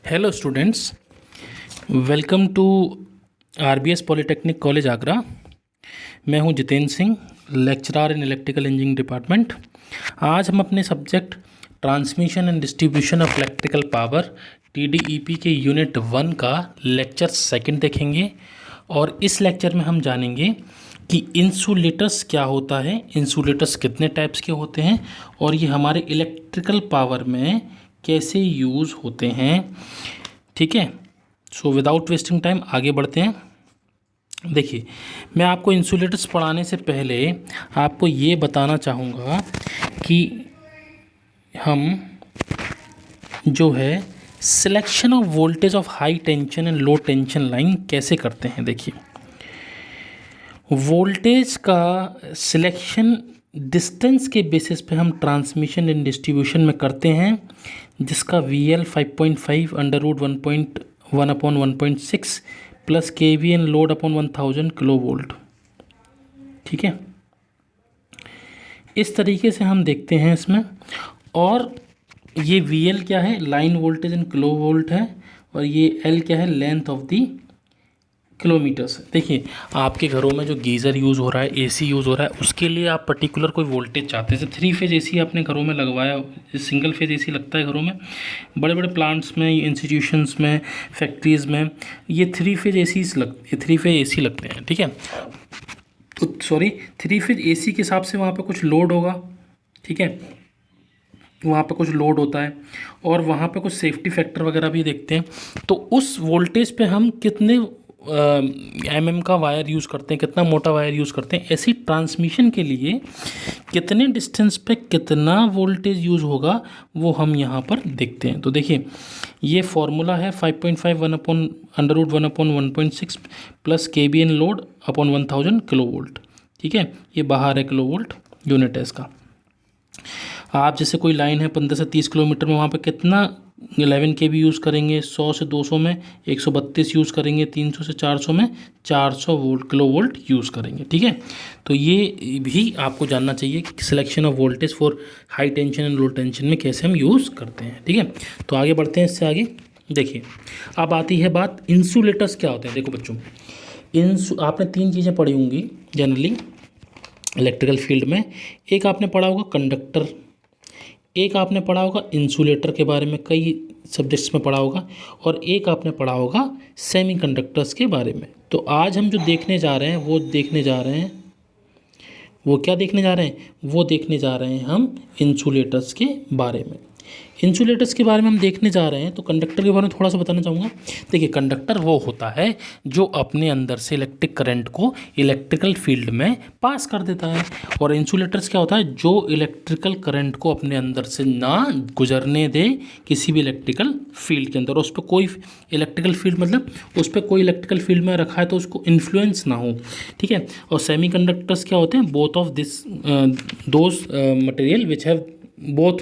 Hello students, welcome to RBS polytechnic college Agra. मैं हूं Jitendra Singh, lecturer in electrical engineering department. आज हम अपने subject transmission and distribution of electrical power TDEP के unit 1 का लेक्चर सेकंड देखेंगे। और इस लेक्चर में हम जानेंगे कि इंसुलेटर्स क्या होता है, इंसुलेटर्स कितने टाइप्स के होते हैं और ये हमारे इलेक्ट्रिकल पावर में कैसे यूज़ होते हैं। ठीक है, सो विदाउट वेस्टिंग टाइम आगे बढ़ते हैं। देखिए, मैं आपको इंसुलेटर्स पढ़ाने से पहले आपको ये बताना चाहूँगा कि हम जो है selection of voltage of high tension and low tension line कैसे करते हैं। देखिए, वोल्टेज का सिलेक्शन डिस्टेंस के बेसिस पे हम ट्रांसमिशन एंड डिस्ट्रीब्यूशन में करते हैं, जिसका VL 5.5 √1.1 upon 1.6 plus KVN load upon 1000 kilo volt. ठीक है, इस तरीके से हम देखते हैं इसमें। और ये VL क्या है, line voltage in kilo volt है, और ये L क्या है, लेंथ ऑफ दी किलोमीटर्स। देखिए, आपके घरों में जो गीज़र यूज़ हो रहा है, एसी यूज़ हो रहा है, उसके लिए आप पर्टिकुलर कोई वोल्टेज चाहते हैं। जैसे 3 फेज़ एसी आपने घरों में लगवाया, सिंगल फेज़ एसी लगता है घरों में, बड़े बड़े प्लांट्स में, इंस्टीट्यूशंस में, फैक्ट्रीज़ में ये 3 फेज़ एसी लगते हैं। ठीक है, तो सॉरी 3 फेज़ एसी के हिसाब से वहाँ पर कुछ लोड होगा। ठीक है, वहाँ पे कुछ लोड होता है और वहाँ पे कुछ सेफ्टी फैक्टर वगैरह भी देखते हैं। तो उस वोल्टेज पे हम कितने का वायर यूज़ करते हैं, कितना मोटा वायर यूज़ करते हैं, ऐसी ट्रांसमिशन के लिए कितने डिस्टेंस पे कितना वोल्टेज यूज़ होगा वो हम यहाँ पर देखते हैं। तो देखिए, ये फॉर्मूला है 5.5 √1/1.6 plus KVN load upon 1000 kilo volt. ठीक है, ये बाहर है, किलो वोल्ट यूनिट है इसका। आप जैसे कोई लाइन है 15 से 30 किलोमीटर में, वहाँ पे कितना 11 kV यूज़ करेंगे, 100 से 200 में 132 यूज़ करेंगे, 300 से 400 में 400 वोल्ट किलो वोल्ट यूज़ करेंगे। ठीक है, तो ये भी आपको जानना चाहिए कि selection of voltage for high tension and low tension में कैसे हम यूज़ करते हैं। ठीक है, तो आगे बढ़ते हैं इससे आगे। देखिए, अब आती है बात इंसुलेटर्स क्या होते हैं। देखो बच्चों, आपने 3 चीज़ें पढ़ी होंगी जनरली इलेक्ट्रिकल फील्ड में। एक आपने पढ़ा होगा कंडक्टर, एक आपने पढ़ा होगा इंसुलेटर के बारे में, कई सब्जेक्ट्स में पढ़ा होगा, और एक आपने पढ़ा होगा सेमीकंडक्टर्स के बारे में। तो आज हम जो देखने जा रहे हैं वो देखने जा रहे हैं, वो क्या देखने जा रहे हैं, वो देखने जा रहे हैं हम इंसुलेटर्स के बारे में। इंसुलेटर्स के बारे में हम देखने जा रहे हैं, तो कंडक्टर के बारे में थोड़ा सा बताना चाहूँगा। देखिए, कंडक्टर वो होता है जो अपने अंदर से इलेक्ट्रिक करंट को इलेक्ट्रिकल फील्ड में पास कर देता है। और इंसुलेटर्स क्या होता है, जो इलेक्ट्रिकल करंट को अपने अंदर से ना गुजरने दे किसी भी इलेक्ट्रिकल फील्ड के अंदर। उस पर कोई इलेक्ट्रिकल फील्ड, मतलब उस पर कोई इलेक्ट्रिकल फील्ड में रखा है तो उसको इन्फ्लुएंस ना हो। ठीक है, और सेमी कंडक्टर्स क्या होते हैं, both of this those material which have both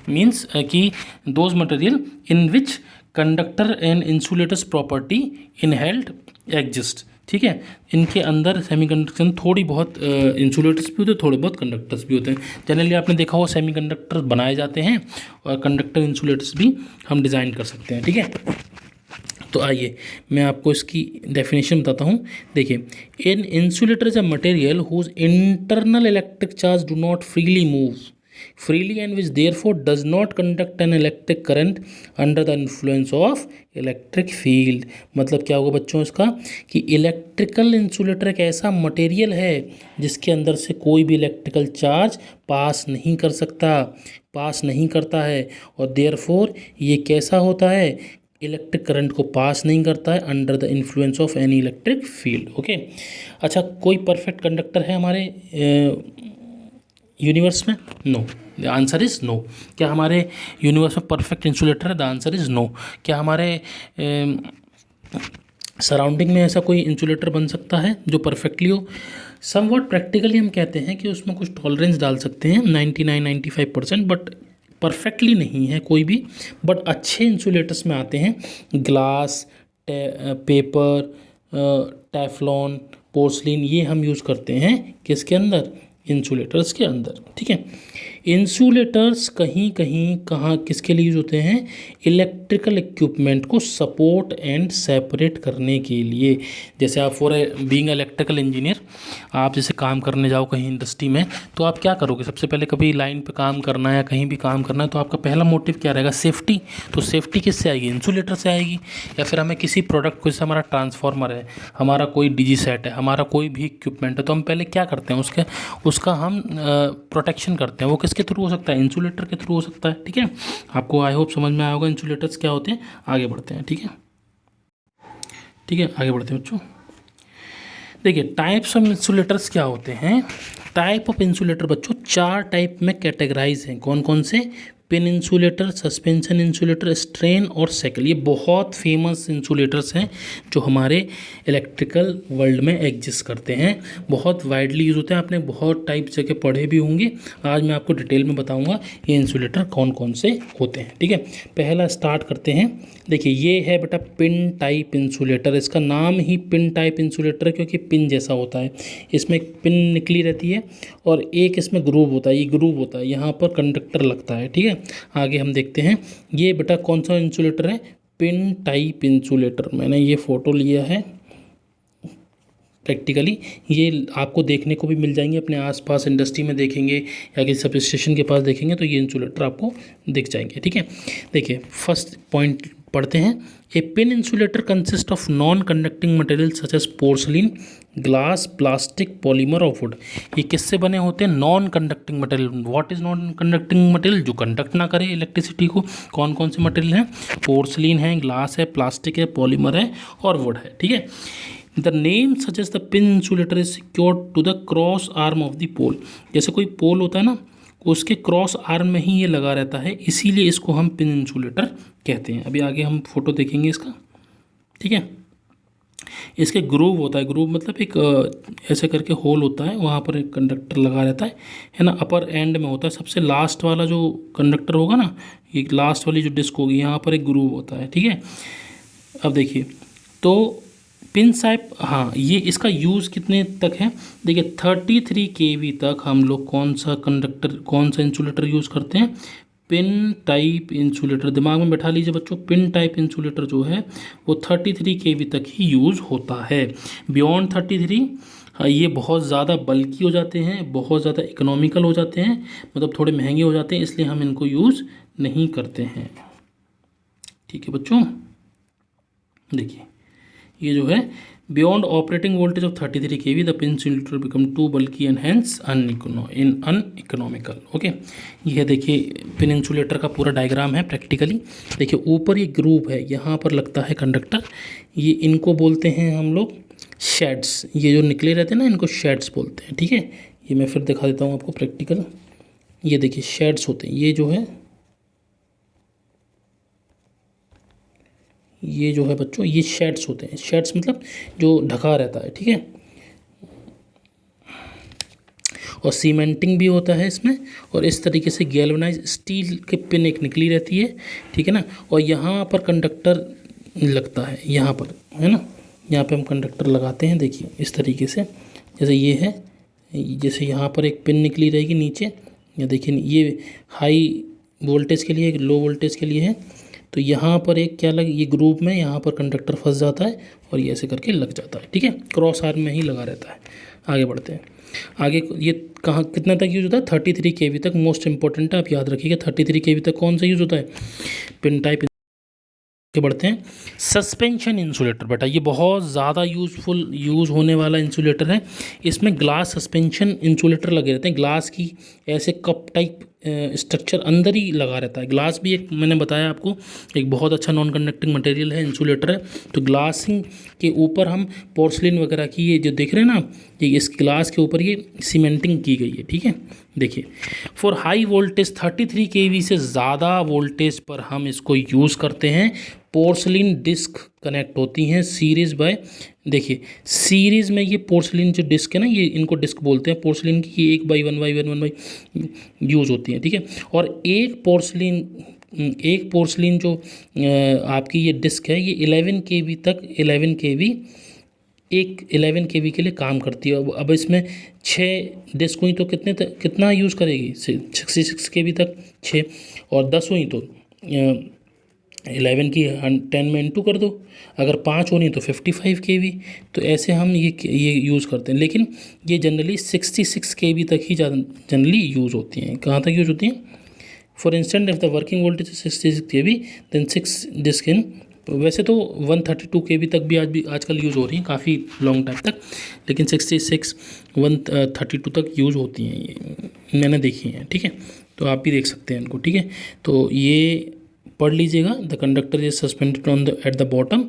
means कि those material in which conductor and insulators property inhaled exist. ठीक है, इनके अंदर सेमीकंडक्टर थोड़ी बहुत इंसुलेटर्स भी होते हैं, थोड़े बहुत कंडक्टर्स भी होते हैं। जनरली आपने देखा हो सेमीकंडक्टर बनाए जाते हैं और कंडक्टर इंसुलेटर्स भी हम डिज़ाइन कर सकते हैं। ठीक है, तो आइए मैं आपको इसकी डेफिनेशन बताता हूँ। देखिए, an insulator is a material whose internal electric charge do not freely move freely and which therefore does not conduct an electric current under the influence of electric field। मतलब क्या होगा बच्चों इसका, कि इलेक्ट्रिकल इंसुलेटर एक ऐसा material है जिसके अंदर से कोई भी इलेक्ट्रिकल चार्ज पास नहीं कर सकता, पास नहीं करता है, और देयरफॉर ये कैसा होता है, इलेक्ट्रिक करंट को पास नहीं करता है under the influence of any electric field. Okay, अच्छा, कोई परफेक्ट कंडक्टर है हमारे यूनिवर्स में? No, the answer is no. क्या हमारे यूनिवर्स में परफेक्ट इंसुलेटर है? The answer is no. क्या हमारे सराउंडिंग में ऐसा कोई इंसुलेटर बन सकता है जो परफेक्टली हो? समवॉट प्रैक्टिकली हम कहते हैं कि उसमें कुछ टॉलरेंस डाल सकते हैं 99-95%, बट परफेक्टली नहीं है कोई भी। बट अच्छे इंसुलेटर्स में आते हैं ग्लास, पेपर, टेफ्लॉन, पोर्सलिन, ये हम यूज़ करते हैं किसके अंदर, इंसुलेटर्स के अंदर। ठीक है, इंसुलेटर्स कहीं कहीं कहाँ किसके लिए यूज होते हैं? इलेक्ट्रिकल इक्विपमेंट को सपोर्ट एंड सेपरेट करने के लिए। जैसे आप फॉर बीइंग इलेक्ट्रिकल इंजीनियर, आप जैसे काम करने जाओ कहीं इंडस्ट्री में, तो आप क्या करोगे? सबसे पहले कभी लाइन पे काम करना है या कहीं भी काम करना है तो आपका पहला मोटिव क्या रहेगा? सेफ्टी। तो सेफ्टी किससे आएगी? इंसुलेटर से आएगी। या फिर हमें किसी प्रोडक्ट को, जैसे हमारा ट्रांसफार्मर है, हमारा कोई डीजी सेट है, हमारा कोई भी इक्विपमेंट है, तो हम पहले क्या करते हैं? उसका हम प्रोटेक्शन करते हैं। वो किसके थ्रू हो सकता है? इंसुलेटर के थ्रू हो सकता है। ठीक है, आपको आई होप समझ में आया होगा इंसुलेटर्स क्या होते हैं। आगे बढ़ते हैं। ठीक है, ठीक है, आगे बढ़ते हैं बच्चों। देखिए टाइप्स ऑफ इंसुलेटर्स क्या होते हैं। टाइप ऑफ इंसुलेटर बच्चों 4 टाइप में कैटेगराइज हैं। कौन कौन से? Pin insulator, suspension insulator, strain और सेकल। ये बहुत फेमस इंसुलेटर्स हैं जो हमारे इलेक्ट्रिकल वर्ल्ड में एग्जिस्ट करते हैं, बहुत वाइडली यूज़ होते हैं। आपने बहुत टाइप जगह पढ़े भी होंगे। आज मैं आपको डिटेल में बताऊंगा ये इंसुलेटर कौन कौन से होते हैं। ठीक है, पहला स्टार्ट करते हैं। देखिए ये है बेटा पिन टाइप इंसुलेटर। इसका नाम ही पिन टाइप इंसुलेटर है क्योंकि पिन जैसा होता है। इसमें एक पिन निकली रहती है और एक इसमें ग्रूव होता है। ये ग्रूव होता है, यहाँ पर कंडक्टर लगता है। ठीक है, आगे हम देखते हैं। ये बेटा कौन सा इंसुलेटर है? Pin type insulator. मैंने ये फ़ोटो लिया है प्रैक्टिकली, ये आपको देखने को भी मिल जाएंगे अपने आसपास इंडस्ट्री में देखेंगे या किसी सब स्टेशन के पास देखेंगे तो ये इंसुलेटर आपको दिख जाएंगे। ठीक है, देखिए फर्स्ट पॉइंट पढ़ते हैं। A pin insulator consist of non conducting material such as porcelain, glass, plastic, polymer और वुड। ये किससे बने होते हैं? Non conducting material. What is non conducting material? जो कंडक्ट ना करे इलेक्ट्रिसिटी को। कौन कौन से मटेरियल हैं? पोर्सलिन है, ग्लास है, प्लास्टिक है, पॉलीमर है और वुड है। ठीक है, the name suggest the pin insulator is secured to the cross arm of the pole. जैसे कोई पोल होता है ना, उसके क्रॉस आर्म में ही ये लगा रहता है, इसीलिए इसको हम पिन इंसुलेटर कहते हैं। अभी आगे हम फोटो देखेंगे इसका। ठीक है, इसके ग्रूव होता है। ग्रूव मतलब एक ऐसे करके होल होता है, वहाँ पर एक कंडक्टर लगा रहता है ना। अपर एंड में होता है, सबसे लास्ट वाला जो कंडक्टर होगा ना, ये लास्ट वाली जो डिस्क होगी, यहाँ पर एक ग्रूव होता है। ठीक है, अब देखिए तो पिन साइप, हाँ ये इसका यूज़ कितने तक है? देखिए 33 kV तक हम लोग कौन सा इंसुलेटर यूज़ करते हैं? Pin type insulator. दिमाग में बैठा लीजिए बच्चों, पिन टाइप इंसुलेटर जो है वो 33 kV तक ही यूज़ होता है। बियॉन्ड 33 ये बहुत ज़्यादा बल्कि हो जाते हैं, बहुत ज़्यादा इकोनॉमिकल हो जाते हैं, मतलब थोड़े महंगे हो जाते हैं, इसलिए हम इनको यूज़ नहीं करते हैं। ठीक है बच्चों, देखिए ये जो है beyond operating voltage of 33 kV the pin insulator become too bulky and hence uneconomical. Okay, ये देखिए पिन इंसुलेटर का पूरा डायग्राम है प्रैक्टिकली। देखिए ऊपर ये ग्रूव है, यहाँ पर लगता है कंडक्टर। ये इनको बोलते हैं हम लोग शेड्स। ये जो निकले रहते हैं ना, इनको शेड्स बोलते हैं। ठीक है, ये मैं फिर दिखा देता हूँ आपको प्रैक्टिकल। ये देखिए शेड्स होते हैं। ये जो है बच्चों, ये शेड्स होते हैं। शेड्स मतलब जो ढका रहता है। ठीक है, और सीमेंटिंग भी होता है इसमें, और इस तरीके से गैल्वेनाइज स्टील के पिन एक निकली रहती है। ठीक है ना, और यहाँ पर कंडक्टर लगता है, यहाँ पर है ना, यहाँ पे हम कंडक्टर लगाते हैं। देखिए इस तरीके से, जैसे ये है, जैसे यहाँ पर एक पिन निकली रहेगी नीचे, या देखिए ये हाई वोल्टेज के लिए, लो वोल्टेज के लिए है। तो यहाँ पर एक क्या ये ग्रुप में यहाँ पर कंडक्टर फंस जाता है और ये ऐसे करके लग जाता है। ठीक है, क्रॉस आर्म में ही लगा रहता है। आगे बढ़ते हैं। आगे ये कहाँ कितना तक यूज़ होता है? 33 kV तक। मोस्ट इंपॉर्टेंट है, आप याद रखिएगा 33 kV तक कौन सा यूज़ होता है? Pin type. के बढ़ते हैं। सस्पेंशन इंसुलेटर बेटा ये बहुत ज़्यादा यूज़ होने वाला इंसुलेटर है। इसमें ग्लास सस्पेंशन इंसुलेटर लगे रहते हैं। ग्लास की ऐसे कप टाइप स्ट्रक्चर अंदर ही लगा रहता है। ग्लास भी एक मैंने बताया आपको एक बहुत अच्छा नॉन कंडक्टिंग मटेरियल है, इंसुलेटर है। तो ग्लासिंग के ऊपर हम पोर्सलिन वगैरह की ये जो देख रहे हैं ना, ये इस ग्लास के ऊपर ये सीमेंटिंग की गई है। ठीक है, देखिए फॉर हाई वोल्टेज 33 kV से ज़्यादा वोल्टेज पर हम इसको यूज़ करते हैं। पोर्सलिन डिस्क कनेक्ट होती हैं सीरीज बाय, देखिए सीरीज़ में ये पोर्सलिन जो डिस्क है ना, ये इनको डिस्क बोलते हैं पोर्सलिन की। ये 1/1 यूज़ होती है। ठीक है, और एक पोर्सलिन जो आपकी ये डिस्क है, ये 11 kV तक 11 kV एक 11 kV के लिए काम करती है। अब इसमें 6 डिस्क हुई तो कितना यूज़ करेगी, 66 kV तक 6, और 10 हुई तो 11 की 10 में इंटू कर दो, अगर 5 होनी तो 55 kV। तो ऐसे हम ये यूज़ करते हैं, लेकिन ये जनरली 66 kV तक ही ज़्यादा जनरली यूज़ होती हैं। कहाँ तक यूज़ होती हैं? For instant if the working voltage 66 kV then 6 disc इन, वैसे तो 132 kV तक भी आजकल यूज़ हो रही हैं काफ़ी लॉन्ग टाइम तक, लेकिन 66 132 तक यूज़ होती हैं, ये मैंने देखी हैं। ठीक है, तो आप भी देख सकते हैं इनको। ठीक है, तो ये पढ़ लीजिएगा। The conductor is suspended on the at the bottom,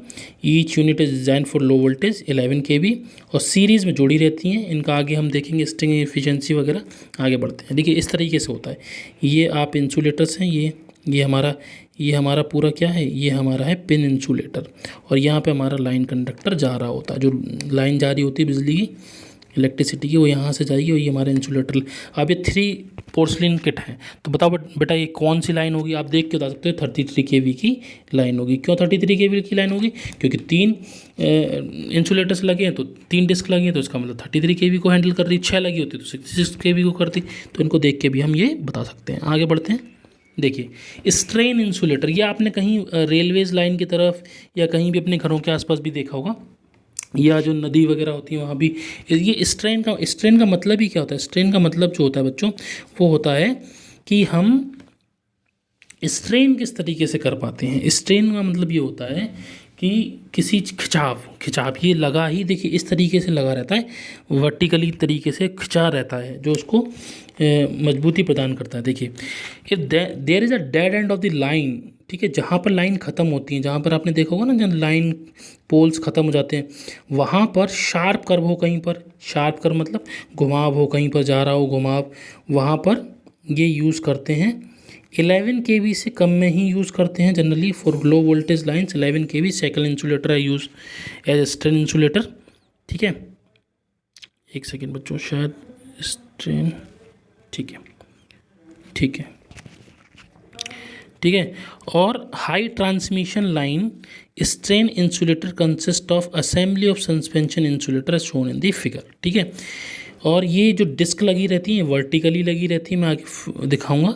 each unit is design for low voltage 11 kV, और सीरीज़ में जुड़ी रहती हैं। इनका आगे हम देखेंगे स्ट्रिंग एफिशिएंसी वगैरह। आगे बढ़ते हैं। देखिए इस तरीके से होता है। ये आप इंसुलेटर्स हैं, ये हमारा पूरा क्या है, ये हमारा है पिन इंसुलेटर, और यहाँ पे हमारा लाइन कंडक्टर जा रहा होता है। जो लाइन जा रही होती है बिजली की, इलेक्ट्रिसिटी की, वो यहाँ से जाएगी, और ये हमारे इंसुलेटर। अब ये 3 पोर्सलिन किट है, तो बताओ बेटा ये कौन सी लाइन होगी? आप देख के बता सकते हो 33 kV की लाइन होगी। क्यों 33 kV की लाइन होगी? क्योंकि 3 इंसुलेटर्स लगे हैं, तो 3 डिस्क लगी हैं, तो इसका मतलब 33 kV को हैंडल कर रही। 6 लगी होती तो 66 kV को करती। तो इनको देख के भी हम ये बता सकते हैं। आगे बढ़ते हैं। देखिए स्ट्रेन इंसुलेटर, ये आपने कहीं रेलवेज लाइन की तरफ या कहीं भी अपने घरों के आसपास भी देखा होगा, या जो नदी वगैरह होती है वहाँ भी। ये स्ट्रेन का मतलब ही क्या होता है? स्ट्रेन का मतलब जो होता है बच्चों, वो होता है कि हम स्ट्रेन किस तरीके से कर पाते हैं। स्ट्रेन का मतलब ये होता है कि किसी खिंचाव ये लगा ही, देखिए इस तरीके से लगा रहता है, वर्टिकली तरीके से खिंचा रहता है, जो उसको मजबूती प्रदान करता है। देखिए if there is a dead end of the line, ठीक है, जहाँ पर लाइन ख़त्म होती है, जहाँ पर आपने देखा होगा ना, जहाँ लाइन पोल्स ख़त्म हो जाते हैं, वहाँ पर शार्प कर्व हो, कहीं पर शार्प कर्व मतलब घुमाव हो, कहीं पर जा रहा हो घुमाव, वहाँ पर ये यूज़ करते हैं। 11 kV से कम में ही यूज़ करते हैं generally for low voltage lines. 11 kV cycle insulator है यूज़ एज स्ट्रेन इंसुलेटर। ठीक है, एक सेकेंड बच्चों, शायद स्ट्रेन, ठीक है ठीक है ठीक है। और high transmission line strain insulator consist of assembly of suspension insulator as shown in the figure. ठीक है, और ये जो डिस्क लगी रहती है वर्टिकली लगी रहती है, मैं आगे दिखाऊंगा।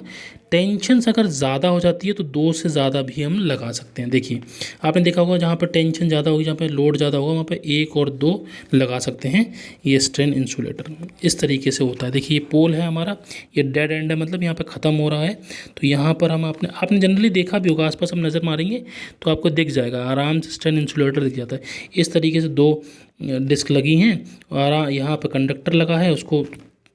टेंशन्स अगर ज़्यादा हो जाती है तो 2 से ज़्यादा भी हम लगा सकते हैं। देखिए आपने देखा होगा जहाँ पर टेंशन ज़्यादा होगी, जहाँ पर लोड ज़्यादा होगा, वहाँ पर 1 और 2 लगा सकते हैं। ये स्ट्रेन इंसुलेटर इस तरीके से होता है। देखिए ये पोल है हमारा, ये डेड एंड है, मतलब यहाँ पर ख़त्म हो रहा है। तो यहाँ पर हम आपने जनरली देखा भी होगा, आसपास हम नज़र मारेंगे तो आपको दिख जाएगा, आराम से स्ट्रेन इंसुलेटर दिख जाता है। इस तरीके से 2 डिस्क लगी हैं और यहाँ पर कंडक्टर लगा है, उसको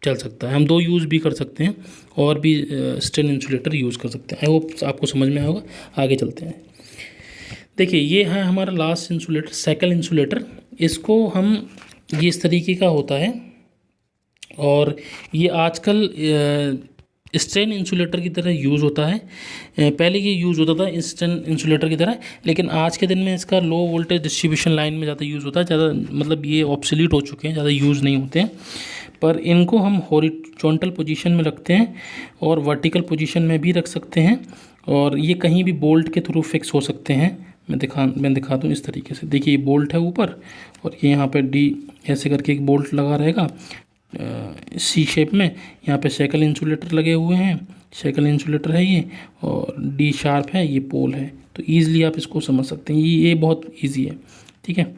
चल सकता है। हम 2 यूज़ भी कर सकते हैं, और भी स्ट्रेन इंसुलेटर यूज़ कर सकते हैं। आई होप आपको समझ में आया होगा। आगे चलते हैं। देखिए ये है हमारा लास्ट इंसुलेटर, साइकिल इंसुलेटर। इसको हम ये इस तरीके का होता है, और ये आजकल स्ट्रेन इंसुलेटर की तरह यूज़ होता है। पहले ये यूज़ होता था स्ट्रेन इंसुलेटर की तरह, लेकिन आज के दिन में इसका लो वोल्टेज डिस्ट्रीब्यूशन लाइन में ज़्यादा यूज़ होता है। ज़्यादा मतलब ये ऑब्सोलीट हो चुके हैं, ज़्यादा यूज़ नहीं होते हैं। पर इनको हम हॉरिजॉन्टल पोजीशन में रखते हैं और वर्टिकल पोजीशन में भी रख सकते हैं, और ये कहीं भी बोल्ट के थ्रू फिक्स हो सकते हैं। मैं दिखा दूँ इस तरीके से। देखिए ये बोल्ट है ऊपर, और ये यहाँ पे डी ऐसे करके एक बोल्ट लगा रहेगा सी शेप में। यहाँ पे साइकिल इंसुलेटर लगे हुए हैं, साइकिल इंसुलेटर है ये, और डी शार्प है, ये पोल है। तो ईज़िली आप इसको समझ सकते हैं, ये बहुत ईजी है। ठीक है,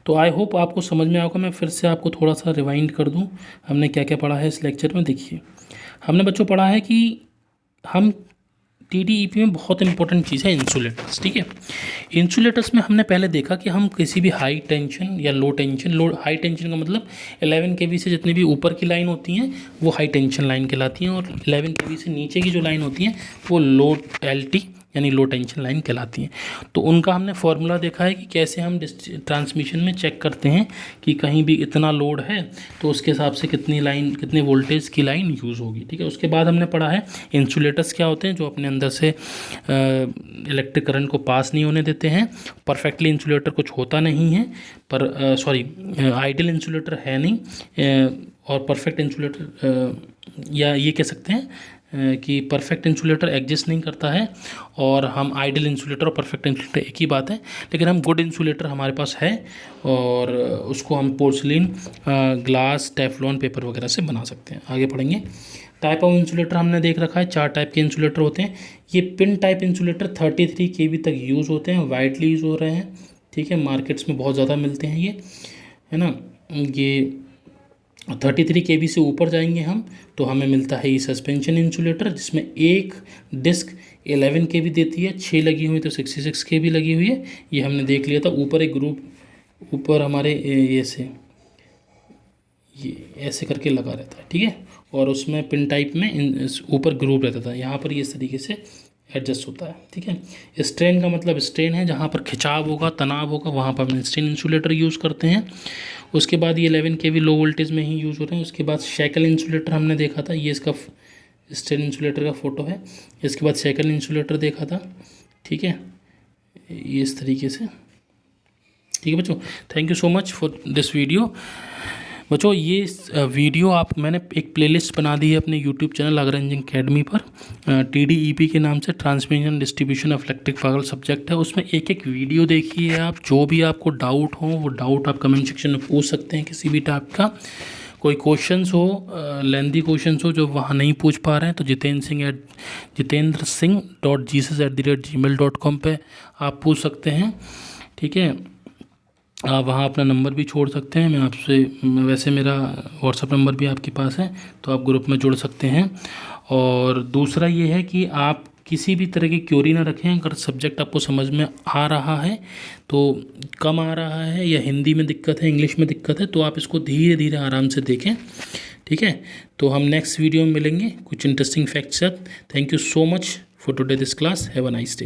तो आई होप आपको समझ में आएगा। मैं फिर से आपको थोड़ा सा रिवाइंड कर दूं, हमने क्या क्या पढ़ा है इस लेक्चर में। देखिए हमने बच्चों पढ़ा है कि हम TDEP में बहुत इंपॉर्टेंट चीज़ है इंसुलेटर्स। ठीक है, इंसुलेटर्स में हमने पहले देखा कि हम किसी भी हाई टेंशन या लो टेंशन, हाई टेंशन का मतलब 11 kV से जितनी भी ऊपर की लाइन होती हैं वो हाई टेंशन लाइन कहलाती हैं, और 11 kV से नीचे की जो लाइन होती हैं वो लो LT यानी लो टेंशन लाइन कहलाती हैं। तो उनका हमने फॉर्मूला देखा है कि कैसे हम ट्रांसमिशन में चेक करते हैं कि कहीं भी इतना लोड है तो उसके हिसाब से कितने वोल्टेज की लाइन यूज़ होगी। ठीक है, उसके बाद हमने पढ़ा है इंसुलेटर्स क्या होते हैं, जो अपने अंदर से इलेक्ट्रिक करंट को पास नहीं होने देते हैं। परफेक्टली इंसुलेटर कुछ होता नहीं है, पर आइडियल इंसुलेटर है नहीं, और परफेक्ट इंसुलेटर या ये कह सकते हैं कि परफेक्ट इंसुलेटर एग्जिस्ट नहीं करता है, और हम आइडियल इंसुलेटर और परफेक्ट इंसुलेटर एक ही बात है, लेकिन हम गुड इंसुलेटर हमारे पास है और उसको हम पोर्सलिन, ग्लास, टेफ्लॉन, पेपर वगैरह से बना सकते हैं। आगे पढ़ेंगे। टाइप ऑफ इंसुलेटर हमने देख रखा है, 4 टाइप के इंसुलेटर होते हैं। ये पिन टाइप इंसुलेटर 33 kV तक यूज़ होते हैं, वाइडली यूज़ हो रहे हैं, ठीक है, मार्केट्स में बहुत ज़्यादा मिलते हैं ये, है ना। ये 33 kV से ऊपर जाएंगे हम तो हमें मिलता है ये सस्पेंशन इंसुलेटर, जिसमें एक डिस्क 11 kV देती है, 6 लगी हुई तो 66 kV लगी हुई है। ये हमने देख लिया था, ऊपर एक ग्रुप, ऊपर हमारे ये ऐसे करके लगा रहता है, ठीक है, और उसमें पिन टाइप में ऊपर ग्रुप रहता था, यहाँ पर ये इस तरीके से एडजस्ट होता है, ठीक है। स्ट्रेन का मतलब स्ट्रेन है, जहाँ पर खिंचाव होगा, तनाव होगा, वहाँ पर हम स्ट्रेन इंसुलेटर यूज़ करते हैं। उसके बाद ये 11 kV लो वोल्टेज में ही यूज़ हो रहे हैं। उसके बाद शेकल इंसुलेटर हमने देखा था, ये इसका स्ट्रेन इंसुलेटर का फ़ोटो है। इसके बाद शेकल इंसुलेटर देखा था, ठीक है, ये इस तरीके से, ठीक है बच्चों। Thank you so much for this video. बच्चों ये वीडियो मैंने एक प्लेलिस्ट बना दी है अपने यूट्यूब चैनल अगर इंजीनियरिंग अकेडमी पर, TDEP के नाम से, transmission distribution of electric power subject है। उसमें एक एक वीडियो देखिए आप, जो भी आपको डाउट हो वो डाउट आप कमेंट सेक्शन में पूछ सकते हैं, किसी भी टाइप का कोई क्वेश्चंस हो, लेंदी क्वेश्चंस हो जो वहाँ नहीं पूछ पा रहे हैं, तो jitendra.jesus@gmail.com पे आप पूछ सकते हैं, ठीक है। आप वहाँ अपना नंबर भी छोड़ सकते हैं, वैसे मेरा व्हाट्सअप नंबर भी आपके पास है, तो आप ग्रुप में जुड़ सकते हैं। और दूसरा ये है कि आप किसी भी तरह की क्यूरी ना रखें। अगर सब्जेक्ट आपको समझ में आ रहा है तो कम आ रहा है, या हिंदी में दिक्कत है, इंग्लिश में दिक्कत है, तो आप इसको धीरे धीरे आराम से देखें, ठीक है। तो हम नेक्स्ट वीडियो में मिलेंगे कुछ इंटरेस्टिंग फैक्ट्स साथ। Thank you so much for today this class. Have a nice day.